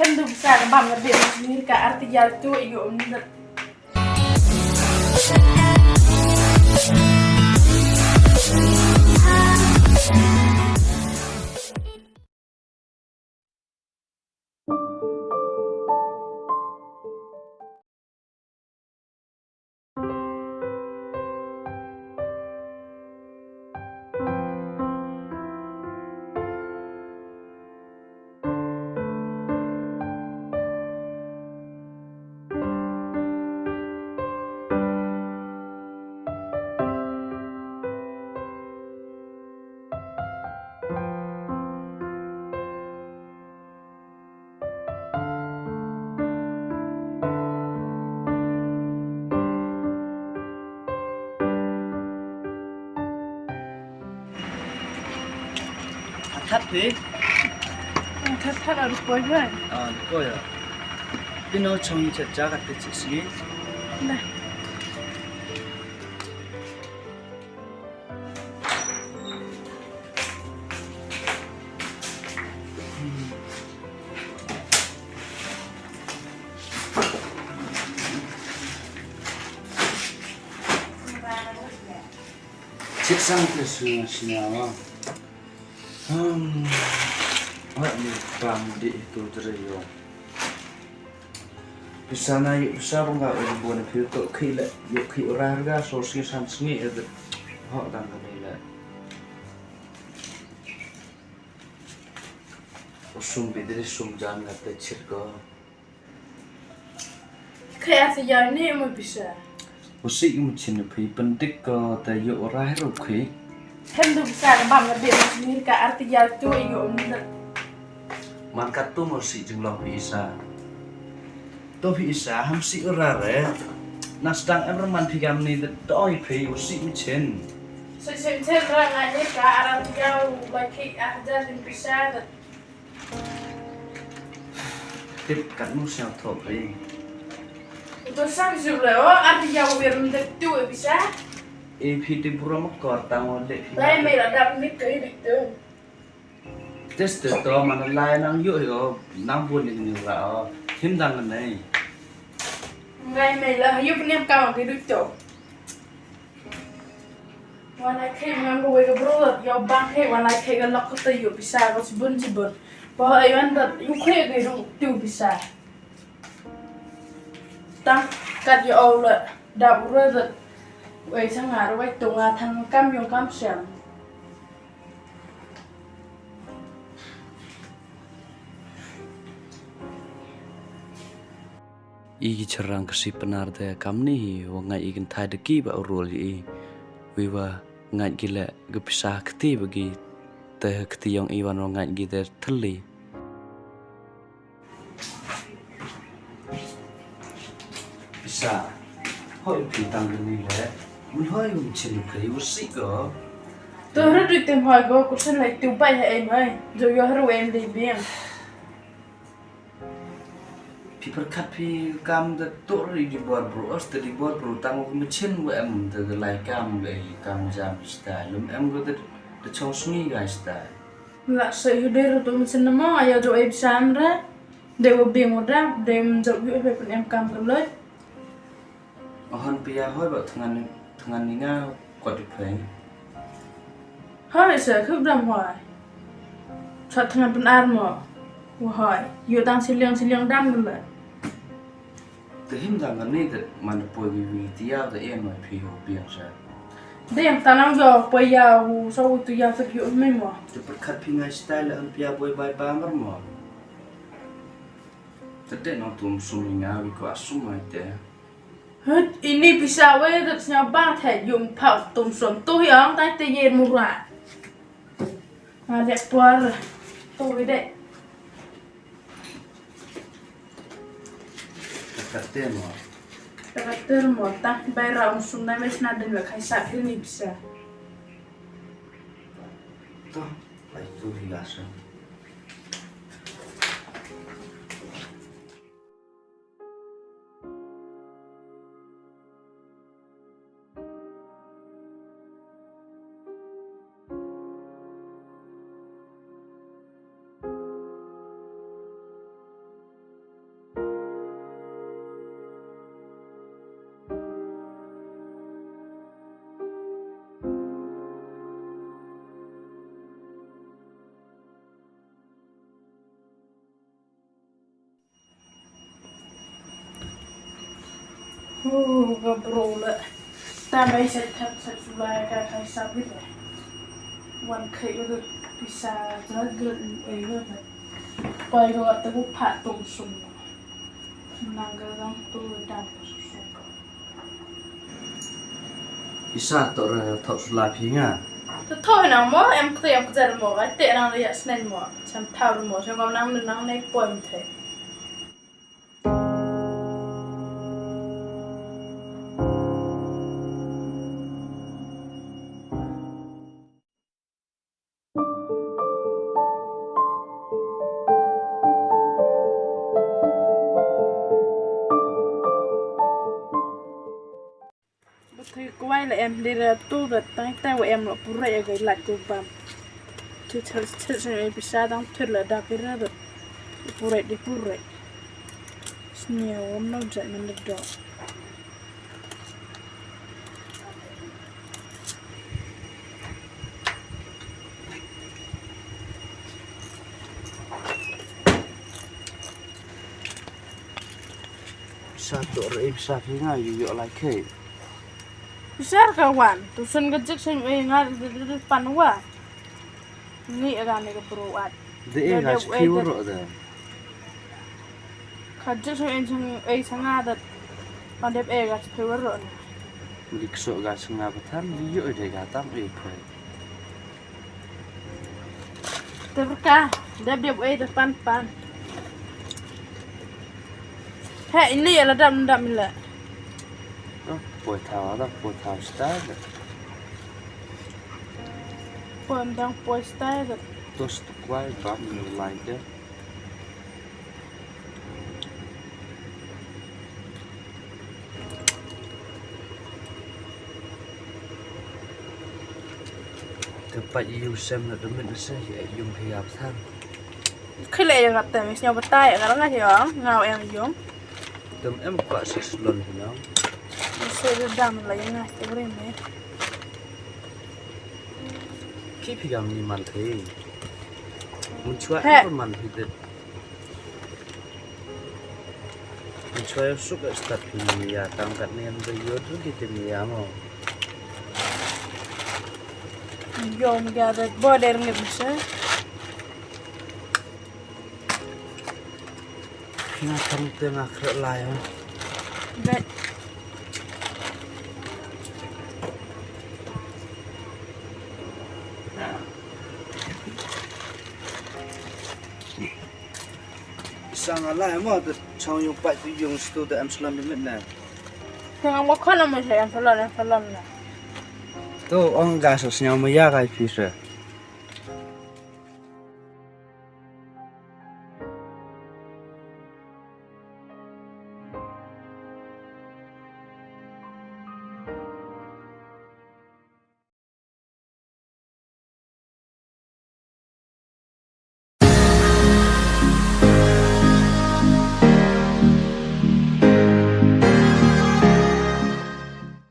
Hendu bisa bang lebih sendiri ke arti jatuh iyo mendet. Thắt thế? Thắt ở cuối rồi. Coi à? Cái nó trông chặt chẽ cái chữ gì? Này. Chiếc xăng thì sửa nào? Vậy mình làm đi tôi rồi. Bisa na yuk bisa bang gak ada buat film tu kila yuk kira harga sosial sanksi ada hak dan nilai. Usum bidri sum jangan kata cirka. Kayak sejauh ini mau bisa. Usik macam ni penting ke tapi yuk orang rugi. Hendu bisa bang lebih sendiri ke arti jatuh iyo mendet. Mangkat tu masih jumlah bisa. Tôi bị xả ham sĩ ra rồi, nãy sáng em làm phi cam này đói phi của sĩ mới chen. Sen ra ngay cả arah jauh lagi ada di bisa. Tiếp cận nó sao thọ phi. Itu sang juga arti jauh biar mendet tu bisa. Phi đi bura mất cọt tao để phi. Lai mày là đập mít cái bị tu. Test to mà nó lai năng dữ rồi, năng buồn được nhiều là hiếm rằng cái này. Ngày mày là giúp anh em cao cái đối tượng.วันไหนเคยงานกูไปกับบริษัทยาวบางเคยวันไหนเคยกันล็อกก็ตีอยู่พิซซ่าก็สิบุนพอไอ้วันนั้นยุ่งเคยกันดูพิซซ่าตั้งกัดอยู่เอาเลยดับบริษัทไว้ช่างหาไว้ตรงงานทางกำยงกำเสียง Igi Shynrang kasi penar daya kam ni wangai igin thai deki ba urul i wiwa ngai gila gepisah keti bagi teh keti yang iwan wangai gida theli bisa hoi pitang ni le mun hoi chin pri usi go tôi rất đi tìm hỏi cô xin lại tiêu bay hay em ơi rồi yo hero em đi biển Pi perkat pi kam de tor di buat bro as de buat bro tang mesin wa em de lai kam ge kam jam style lum em go de chong sungi ga style là sự đây tôi mình xin nó mong ai rồi em sam ra đều ở biển một ra đem dậu dụi về phần em cầm cầm lấy hon pia hoi ba thangan ni nga kwat di phai hỏi sợ khớp đầm hoài thật thằng bên ăn mà hỏi yêu tăng xí liang đam gần lại te him dang kan ni de man poi vi tia de em mai phi ho piang sa đem ta năng giờ bây giờ sau tụi giờ thực hiện mình mà te perkat pi ngai style an pia boy bai ba mar mo te no tum sumi nga vi ko asum mai te hết ini bisa với được nhau ba thể dùng phao tôm sườn tôi ở tay tây yên một loại à đẹp quá rồi tôi đấy Karakter mo tak bayar unsur na mes na din lakay sa ini bisa. To, ay tu hilasa. Gabro le. Também se sulai kai sabit le. Wan kaiก็bisa jaga le. Pai ko ta ku phat tum sum. Nanggalang tu dan susuk. Bisa tok ra thau sula phi nga. Thôi nào mỏ em tiệm cái gì mỏ cái tiệm nào là snell mỏ chăm thao mỏ cho con năng này quên thế thì quay lại em đi ra tu được tay của em là bù rậy cái lạnh của bầm thì thật sự bisa đang thật là đặc biệt được bù rậy nhiều nó dậy mình được đó Bisa tok ra bisa phi nga yu lại khê. Besar kawan, tu sen gejek sen ngar depan wa. Ni era ne ke peruat. De ga phiu ro da. Kajek sen sanga dat. Pandep ga phiu ro. Lik so ga sanga bathan yu de ga tam khê. Terka, dep depan pan. He ini ya ladam le. Bồi thảo style da. Pom dang poi style dat. Toast quai bam no like da. Tempat you xem là mình sẽ dùng thì áp thang. Khi lệ gặp tại mình nhau bắt tay ở đó thì ó ngào em giống. Tầm em quả sẽ lần thì nó. Sẽ đam lấy ngay cái bên này. Khi thì gặp ni man thế. Muốn chua em man thì được. Muốn chua em suốt cái start thì ya tăng cắt nên bây giờ thứ cái tìm ya mà. Yom gada border nggak bisa. Kita akan tengah kerja lain. Baik. Sang lain mah tu cang yung pak tu yung situ tu Amsterdam ni mana? Jangan makan nama saya salam lah. Tu orang gas senyum maya kai pisah.